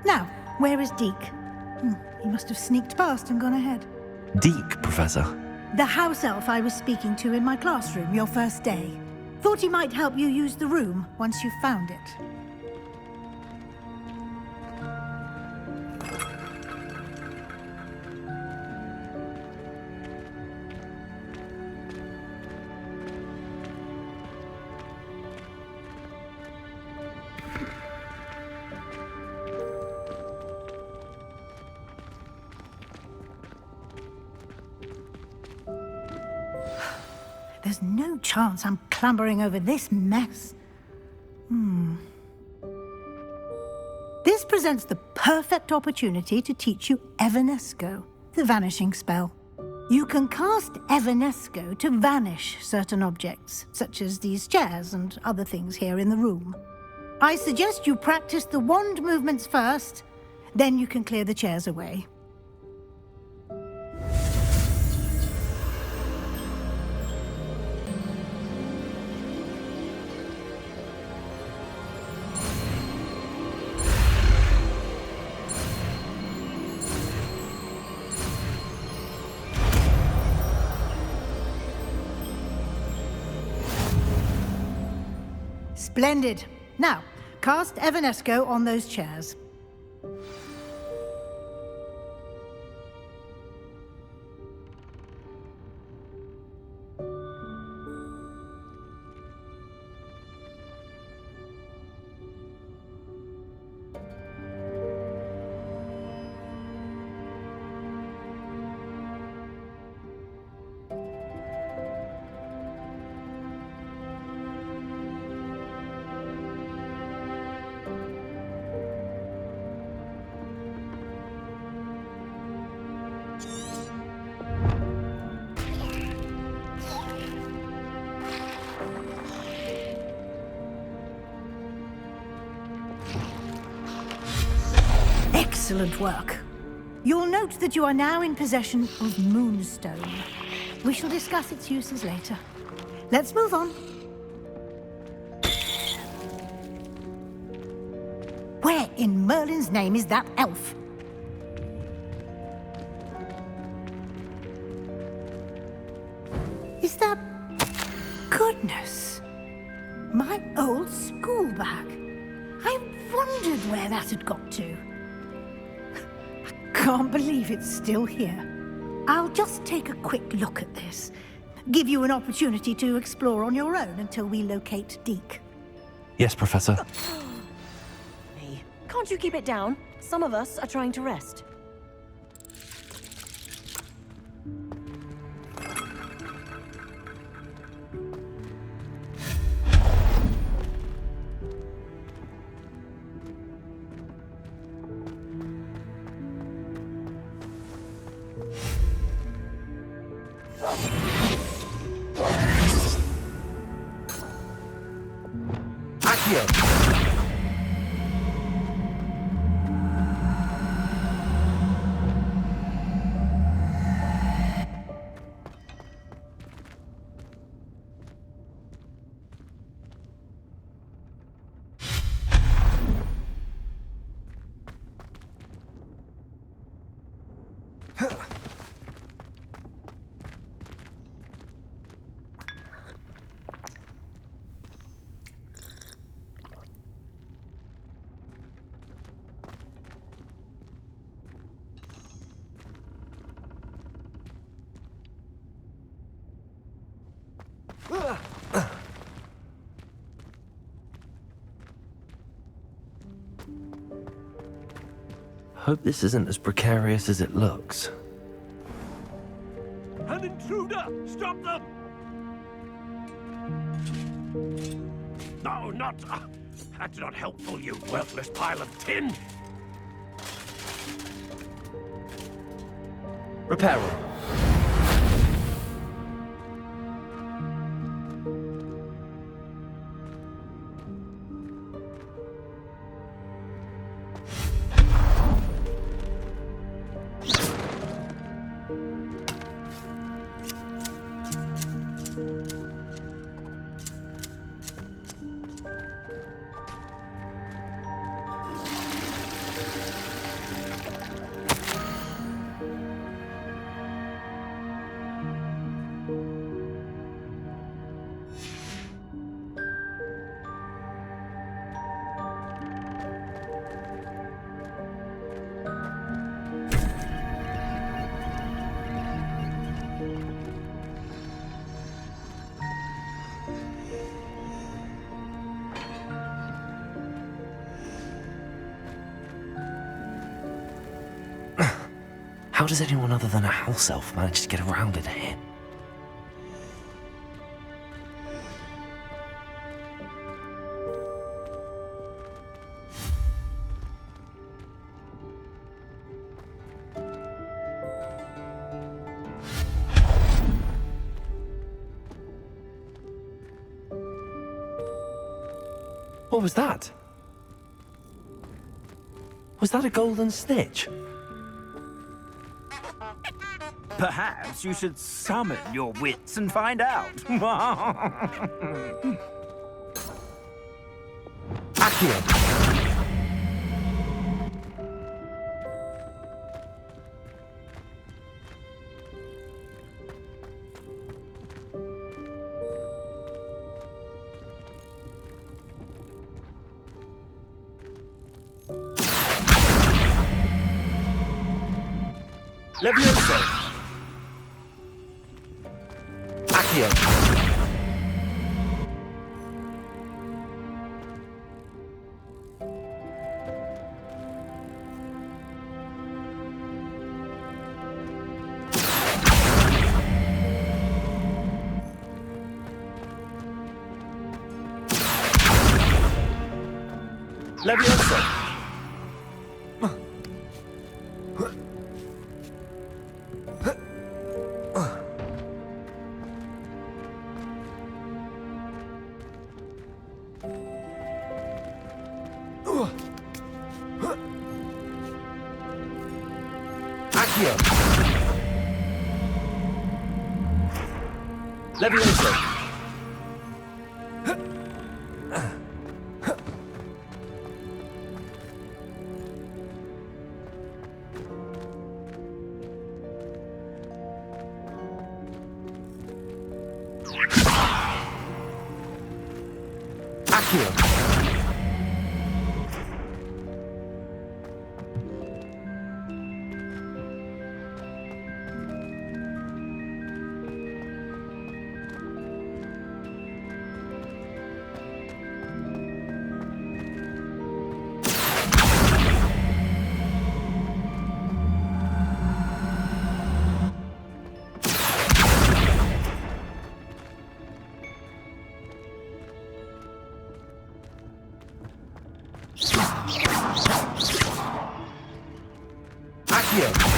Now, where is Deke? He must have sneaked past and gone ahead. Deke, Professor. The house elf I was speaking to in my classroom your first day. Thought he might help you use the room once you found it. There's no chance I'm clambering over this mess. This presents the perfect opportunity to teach you Evanesco, the vanishing spell. You can cast Evanesco to vanish certain objects, such as these chairs and other things here in the room. I suggest you practice the wand movements first, then you can clear the chairs away. Splendid. Now, cast Evanesco on those chairs. Excellent work. You'll note that you are now in possession of Moonstone. We shall discuss its uses later. Let's move on. Where in Merlin's name is that elf? Is that... Goodness! My old school bag. I wondered where that had got to. Can't believe it's still here. I'll just take a quick look at this. Give you an opportunity to explore on your own until we locate Deke. Yes, Professor. Hey, can't you keep it down? Some of us are trying to rest. Hope this isn't as precarious as it looks. An intruder! Stop them! No, not... that's not helpful, you worthless pile of tin! Repair room. How does anyone other than a house elf manage to get around in here? What was that? Was that a golden snitch? Perhaps you should summon your wits and find out. Accio! Levioso! Accio! Levioso! Accio! Levioso! Accio! Accio!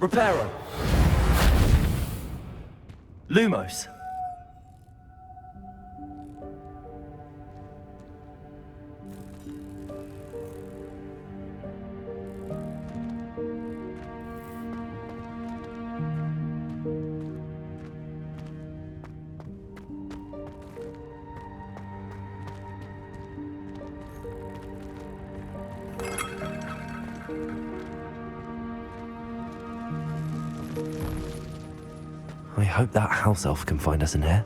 Reparo! Lumos! I hope that house elf can find us in here.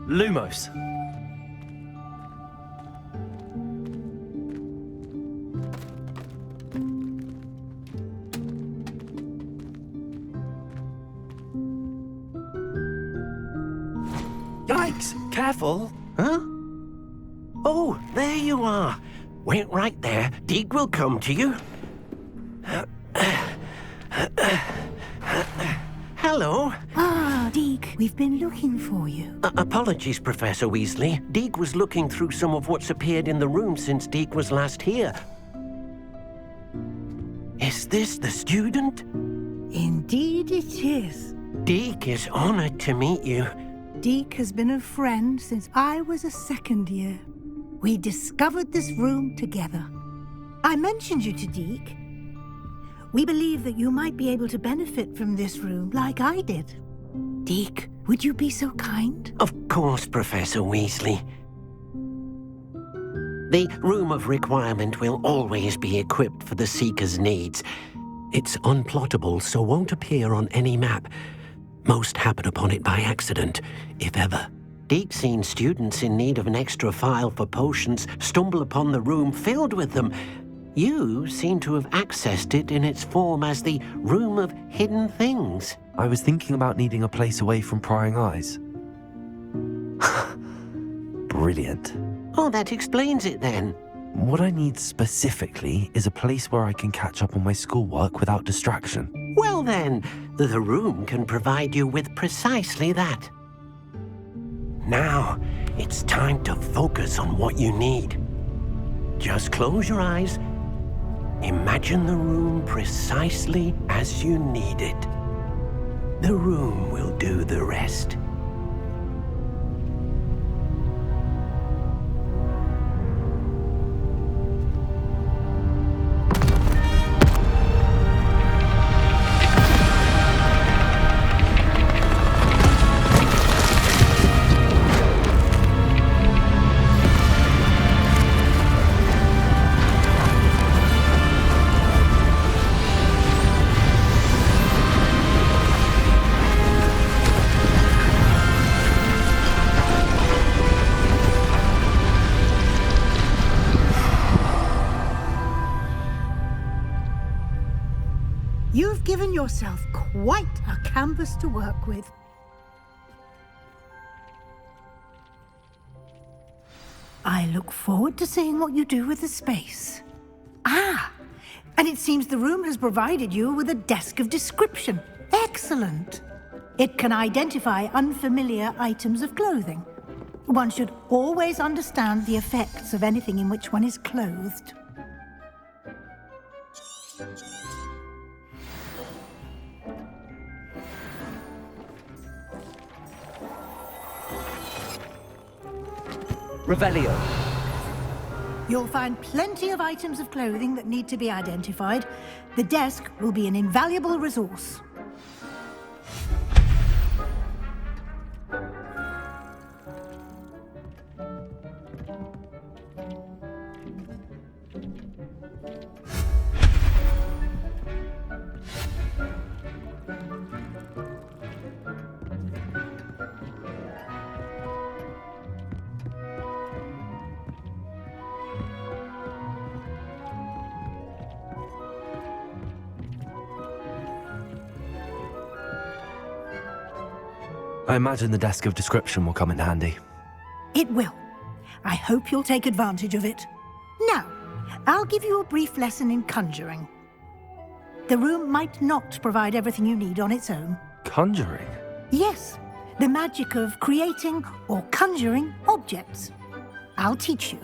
Lumos! Yikes! Careful! Huh? Oh, there you are. Wait right there. Deek will come to you. Hello. Ah, Deke, we've been looking for you. Apologies, Professor Weasley. Deke was looking through some of what's appeared in the room since Deke was last here. Is this the student? Indeed it is. Deke is honored to meet you. Deke has been a friend since I was a second year. We discovered this room together. I mentioned you to Deke. We believe that you might be able to benefit from this room like I did. Deke, would you be so kind? Of course, Professor Weasley. The Room of Requirement will always be equipped for the Seeker's needs. It's unplottable, so won't appear on any map. Most happen upon it by accident, if ever. Deke's seen students in need of an extra file for potions stumble upon the room filled with them. You seem to have accessed it in its form as the Room of Hidden Things. I was thinking about needing a place away from prying eyes. Brilliant. Oh, that explains it then. What I need specifically is a place where I can catch up on my schoolwork without distraction. Well then, the room can provide you with precisely that. Now, it's time to focus on what you need. Just close your eyes. Imagine the room precisely as you need it. The room will do the rest. You've given yourself quite a canvas to work with. I look forward to seeing what you do with the space. Ah, and it seems the room has provided you with a desk of description. Excellent. It can identify unfamiliar items of clothing. One should always understand the effects of anything in which one is clothed. Revelio. You'll find plenty of items of clothing that need to be identified. The desk will be an invaluable resource. I imagine the desk of description will come in handy. It will. I hope you'll take advantage of it. Now, I'll give you a brief lesson in conjuring. The room might not provide everything you need on its own. Conjuring? Yes, the magic of creating or conjuring objects. I'll teach you.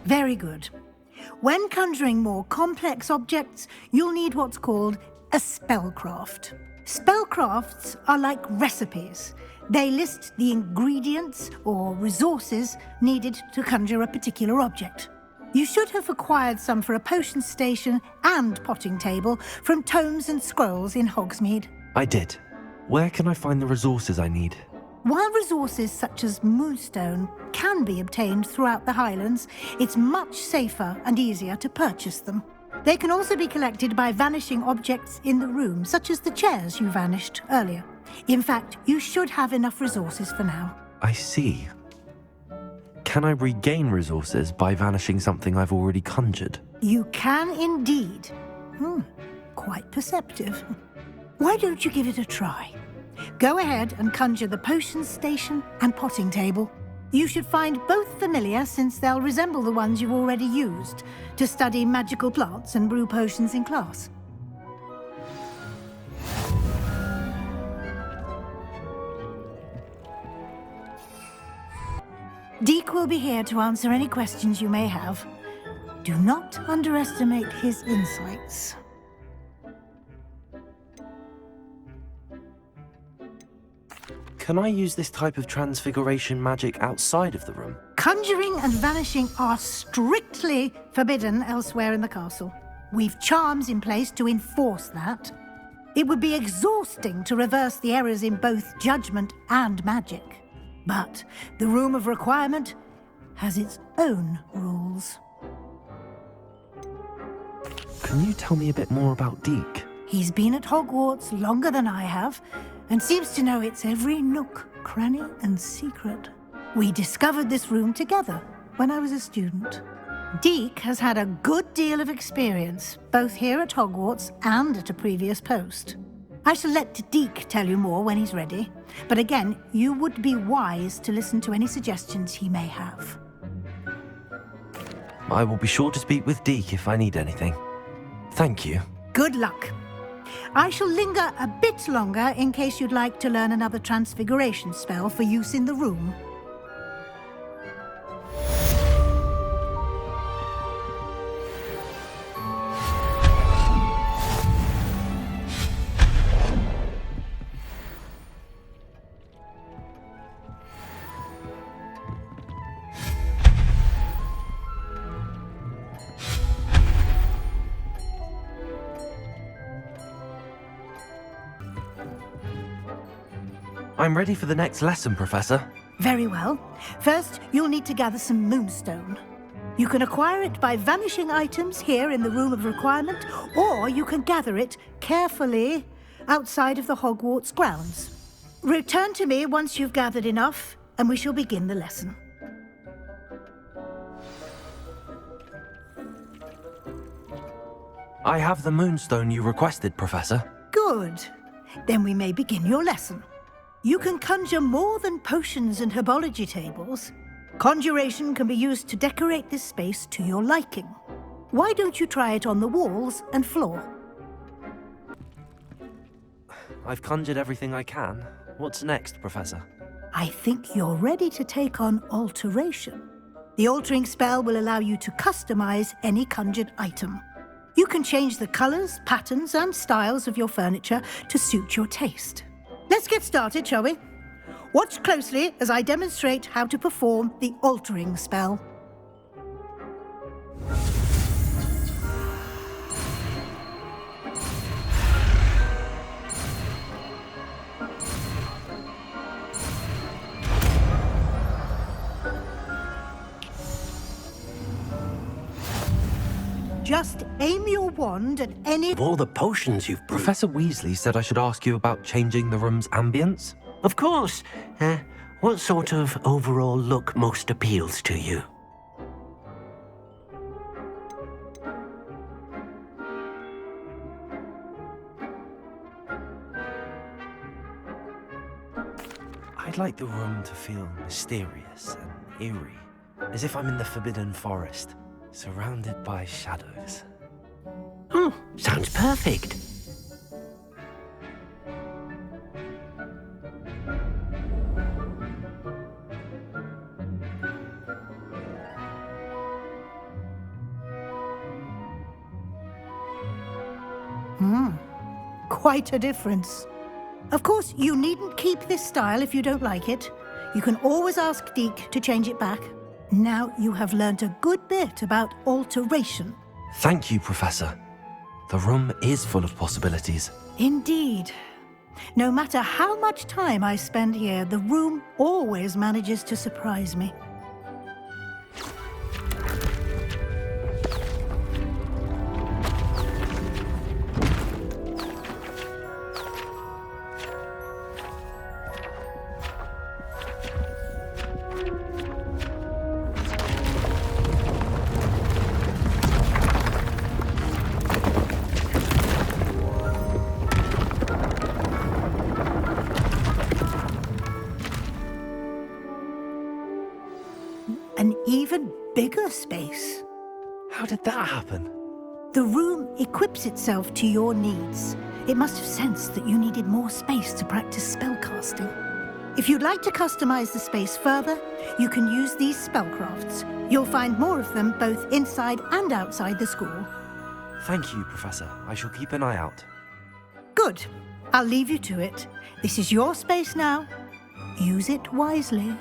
Very good. When conjuring more complex objects, you'll need what's called a spellcraft. Spellcrafts are like recipes. They list the ingredients or resources needed to conjure a particular object. You should have acquired some for a potion station and potting table from tomes and scrolls in Hogsmeade. I did. Where can I find the resources I need? While resources such as moonstone can be obtained throughout the Highlands, it's much safer and easier to purchase them. They can also be collected by vanishing objects in the room, such as the chairs you vanished earlier. In fact, you should have enough resources for now. I see. Can I regain resources by vanishing something I've already conjured? You can indeed. Quite perceptive. Why don't you give it a try? Go ahead and conjure the potions station and potting table. You should find both familiar since they'll resemble the ones you've already used to study magical plants and brew potions in class. Deke will be here to answer any questions you may have. Do not underestimate his insights. Can I use this type of transfiguration magic outside of the room? Conjuring and vanishing are strictly forbidden elsewhere in the castle. We've charms in place to enforce that. It would be exhausting to reverse the errors in both judgment and magic. But the Room of Requirement has its own rules. Can you tell me a bit more about Deke? He's been at Hogwarts longer than I have, and seems to know its every nook, cranny, and secret. We discovered this room together when I was a student. Deke has had a good deal of experience, both here at Hogwarts and at a previous post. I shall let Deke tell you more when he's ready, but again, you would be wise to listen to any suggestions he may have. I will be sure to speak with Deke if I need anything. Thank you. Good luck. I shall linger a bit longer in case you'd like to learn another transfiguration spell for use in the room. I'm ready for the next lesson, Professor. Very well. First, you'll need to gather some moonstone. You can acquire it by vanishing items here in the Room of Requirement, or you can gather it carefully outside of the Hogwarts grounds. Return to me once you've gathered enough, and we shall begin the lesson. I have the moonstone you requested, Professor. Good. Then we may begin your lesson. You can conjure more than potions and herbology tables. Conjuration can be used to decorate this space to your liking. Why don't you try it on the walls and floor? I've conjured everything I can. What's next, Professor? I think you're ready to take on alteration. The altering spell will allow you to customize any conjured item. You can change the colors, patterns, and styles of your furniture to suit your taste. Let's get started, shall we? Watch closely as I demonstrate how to perform the altering spell. Just aim your wand at any... All the potions you've brewed. Professor Weasley said I should ask you about changing the room's ambience. Of course. What sort of overall look most appeals to you? I'd like the room to feel mysterious and eerie, as if I'm in the Forbidden Forest, surrounded by shadows. Oh, sounds perfect. Quite a difference. Of course, you needn't keep this style if you don't like it. You can always ask Deke to change it back. Now you have learnt a good bit about alteration. Thank you, Professor. The room is full of possibilities. Indeed. No matter how much time I spend here, the room always manages to surprise me. an even bigger space. How did that happen? The room equips itself to your needs. It must have sensed that you needed more space to practice spellcasting. If you'd like to customize the space further, you can use these spellcrafts. You'll find more of them both inside and outside the school. Thank you, Professor. I shall keep an eye out. Good. I'll leave you to it. This is your space now. Use it wisely.